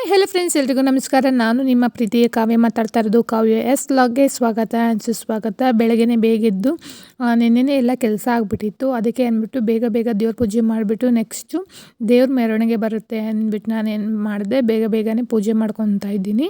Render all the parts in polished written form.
Hello friends, ಎಲ್ರಿಗೂ ನಮಸ್ಕಾರ. ನಾನು ನಿಮ್ಮ ಪ್ರೀತಿಯ ಕಾವ್ಯ ಮಾತಾಡ್ತಾ ಇರೋದು. ಕಾವ್ಯ ಎಸ್ ವ್ಲಾಗ್ಗೆ ಸ್ವಾಗತ ಆ್ಯಂಡ್ ಸುಸ್ವಾಗತ. ಬೆಳಗ್ಗೆನೇ ಬೇಗೆದ್ದು ನಿನ್ನೆನೇ ಎಲ್ಲ ಕೆಲಸ ಆಗಿಬಿಟ್ಟಿತ್ತು. ಅದಕ್ಕೆ ಅಂದ್ಬಿಟ್ಟು ಬೇಗ ದೇವ್ರ ಪೂಜೆ ಮಾಡಿಬಿಟ್ಟು ನೆಕ್ಸ್ಟು ದೇವ್ರ ಮೆರವಣಿಗೆ ಬರುತ್ತೆ ಅಂದ್ಬಿಟ್ಟು ನಾನೇನು ಮಾಡಿದೆ, ಬೇಗನೆ ಪೂಜೆ ಮಾಡ್ಕೊತಾ ಇದ್ದೀನಿ.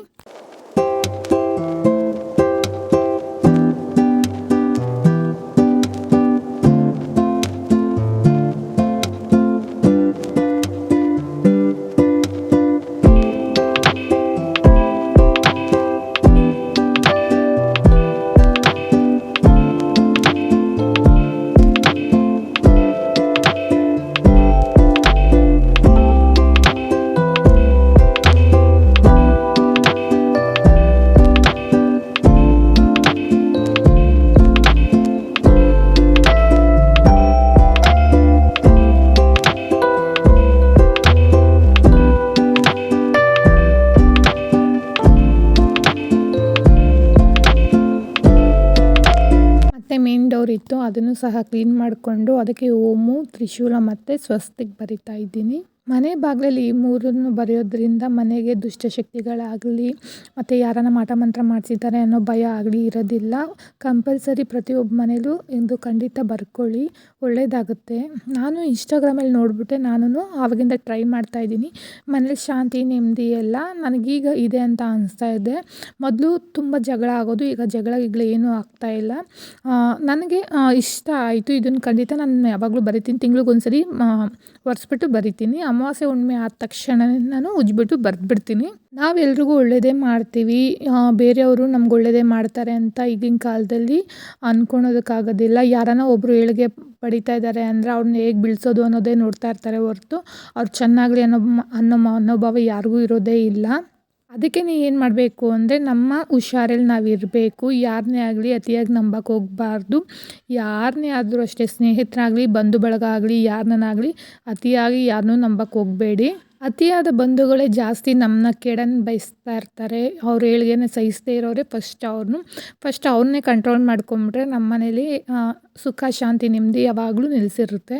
ಮೇನ್ ಡೋರ್ ಇತ್ತು, ಅದನ್ನು ಸಹ ಕ್ಲೀನ್ ಮಾಡಿಕೊಂಡು ಅದಕ್ಕೆ ಓಮು, ತ್ರಿಶೂಲ ಮತ್ತು ಸ್ವಸ್ತಿಕ್ ಬರಿತಾ ಇದ್ದೀನಿ. ಮನೆ ಬಾಗಿಲಲ್ಲಿ ಈ ಮೂರನ್ನು ಬರೆಯೋದ್ರಿಂದ ಮನೆಗೆ ದುಷ್ಟಶಕ್ತಿಗಳಾಗಲಿ ಮತ್ತು ಯಾರನ್ನ ಮಾಟ ಮಂತ್ರ ಮಾಡಿಸಿದ್ದಾರೆ ಅನ್ನೋ ಭಯ ಆಗಲಿ ಇರೋದಿಲ್ಲ. ಕಂಪಲ್ಸರಿ ಪ್ರತಿಯೊಬ್ಬ ಮನೇಲೂ ಇದು ಖಂಡಿತ ಬರ್ಕೊಳ್ಳಿ, ಒಳ್ಳೆಯದಾಗುತ್ತೆ. ನಾನು ಇನ್ಸ್ಟಾಗ್ರಾಮಲ್ಲಿ ನೋಡಿಬಿಟ್ಟೆ ನಾನು ಆವಾಗಿಂದ ಟ್ರೈ ಮಾಡ್ತಾಯಿದ್ದೀನಿ. ಮನೇಲಿ ಶಾಂತಿ ನೆಮ್ಮದಿ ಎಲ್ಲ ನನಗೀಗ ಇದೆ ಅಂತ ಅನಿಸ್ತಾ ಇದೆ. ಮೊದಲು ತುಂಬ ಜಗಳ ಆಗೋದು, ಈಗ ಜಗಳ ಏನೂ ಆಗ್ತಾಯಿಲ್ಲ. ನನಗೆ ಇಷ್ಟ ಆಯಿತು. ಇದನ್ನು ಖಂಡಿತ ನಾನು ಯಾವಾಗಲೂ ಬರಿತೀನಿ, ತಿಂಗಳಿಗೊಂದ್ಸರಿ ಒರೆಸ್ಬಿಟ್ಟು ಬರಿತೀನಿ. ಅಮಾವಾಸ್ಯೆ ಹುಣ್ಣಿಮೆ ಆದ ತಕ್ಷಣ ನಾನು ಉಜ್ಜಿಬಿಟ್ಟು ಬರೆದ್ಬಿಡ್ತೀನಿ. ನಾವೆಲ್ರಿಗೂ ಒಳ್ಳೆಯದೇ ಮಾಡ್ತೀವಿ, ಬೇರೆಯವರು ನಮ್ಗೆ ಒಳ್ಳೆಯದೇ ಮಾಡ್ತಾರೆ ಅಂತ ಈಗಿನ ಕಾಲದಲ್ಲಿ ಅಂದ್ಕೊಳೋದಕ್ಕಾಗೋದಿಲ್ಲ. ಯಾರನ್ನ ಒಬ್ಬರು ಏಳಿಗೆ ಪಡಿತಾ ಇದ್ದಾರೆ ಅಂದರೆ ಅವ್ರನ್ನ ಹೇಗೆ ಬೀಳಿಸೋದು ಅನ್ನೋದೇ ನೋಡ್ತಾ ಇರ್ತಾರೆ ಹೊರತು ಅವ್ರು ಚೆನ್ನಾಗಲಿ ಅನ್ನೋ ಮನೋಭಾವ ಯಾರಿಗೂ ಇರೋದೇ ಇಲ್ಲ. ಅದಕ್ಕೆ ಏನು ಮಾಡಬೇಕು ಅಂದರೆ ನಮ್ಮ ಹುಷಾರಲ್ಲಿ ನಾವು ಇರಬೇಕು. ಯಾರನ್ನೇ ಆಗಲಿ ಅತಿಯಾಗಿ ನಂಬಕ್ಕೆ ಹೋಗಬಾರ್ದು. ಯಾರನ್ನೇ ಆದರೂ ಅಷ್ಟೇ, ಸ್ನೇಹಿತರಾಗಲಿ ಬಂಧು ಬಳಗ ಆಗಲಿ ಯಾರನ್ನಾಗಲಿ ಅತಿಯಾಗಿ ಯಾರನ್ನೂ ನಂಬಕ್ಕೆ ಹೋಗಬೇಡಿ. ಅತಿಯಾದ ಬಂಧುಗಳೇ ಜಾಸ್ತಿ ನಮ್ಮನ್ನ ಕೆಡನ್ನು ಬಯಸ್ತಾ ಇರ್ತಾರೆ. ಅವ್ರು ಏಳಿಗೆನ ಸಹಿಸದೇ ಇರೋರೆ ಫಸ್ಟ್ ಅವ್ರನ್ನೇ ಕಂಟ್ರೋಲ್ ಮಾಡ್ಕೊಂಬಿಟ್ರೆ ನಮ್ಮ ಮನೇಲಿ ಸುಖ ಶಾಂತಿ ನೆಮ್ಮದಿ ಯಾವಾಗಲೂ ನಿಲ್ಲಿಸಿರುತ್ತೆ.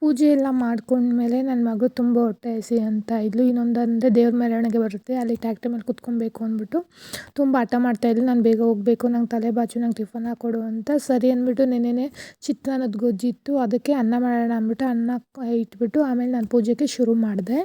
ಪೂಜೆ ಎಲ್ಲ ಮಾಡ್ಕೊಂಡ್ಮೇಲೆ ನನ್ನ ಮಗಳು ತುಂಬ ಹೊಟ್ಟೆ ಹಸಿ ಅಂತ ಇದ್ಲು. ಇನ್ನೊಂದಂದರೆ ದೇವ್ರ ಮೆರವಣಿಗೆ ಬರುತ್ತೆ, ಅಲ್ಲಿ ಟ್ಯಾಕ್ಟ್ರಿ ಮೇಲೆ ಕುತ್ಕೊಬೇಕು ಅಂದ್ಬಿಟ್ಟು ತುಂಬ ಹಠ ಮಾಡ್ತಾಯಿದ್ಲು. ನಾನು ಬೇಗ ಹೋಗಬೇಕು, ನಂಗೆ ತಲೆ ಬಾಚು, ನಂಗೆ ಟಿಫನ್ ಹಾಕ್ಕೊಡು ಅಂತ. ಸರಿ ಅಂದ್ಬಿಟ್ಟು ನೆನ್ನೆನೇ ಚಿತ್ರಾನ್ನದ ಗೊಜ್ಜಿತ್ತು, ಅದಕ್ಕೆ ಅನ್ನ ಮಾಡೋಣ ಅಂದ್ಬಿಟ್ಟು ಅನ್ನ ಇಟ್ಬಿಟ್ಟು ಆಮೇಲೆ ನಾನು ಪೂಜೆಗೆ ಶುರು ಮಾಡಿದೆ.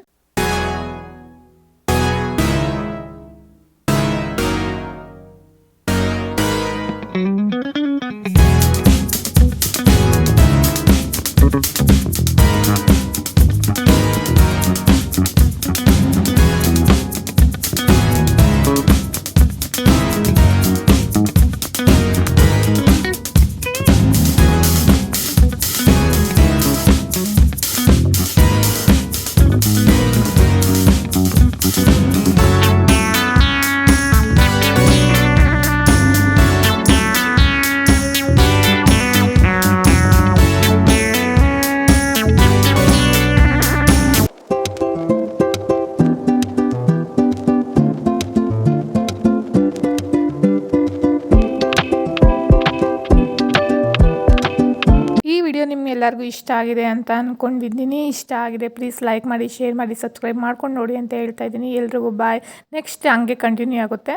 ನಿಮ್ಗೆಲ್ಲರಿಗೂ ಇಷ್ಟ ಆಗಿದೆ ಅಂತ ಅಂದ್ಕೊಂಡಿದ್ದೀನಿ. ಇಷ್ಟ ಆಗಿದೆ ಪ್ಲೀಸ್ ಲೈಕ್ ಮಾಡಿ, ಶೇರ್ ಮಾಡಿ, ಸಬ್ಸ್ಕ್ರೈಬ್ ಮಾಡ್ಕೊಂಡು ನೋಡಿ ಅಂತ ಹೇಳ್ತಾ ಇದ್ದೀನಿ. ಎಲ್ರಿಗೂ ಬಾಯ್. ನೆಕ್ಸ್ಟ್ ಹಂಗೆ ಕಂಟಿನ್ಯೂ ಆಗುತ್ತೆ.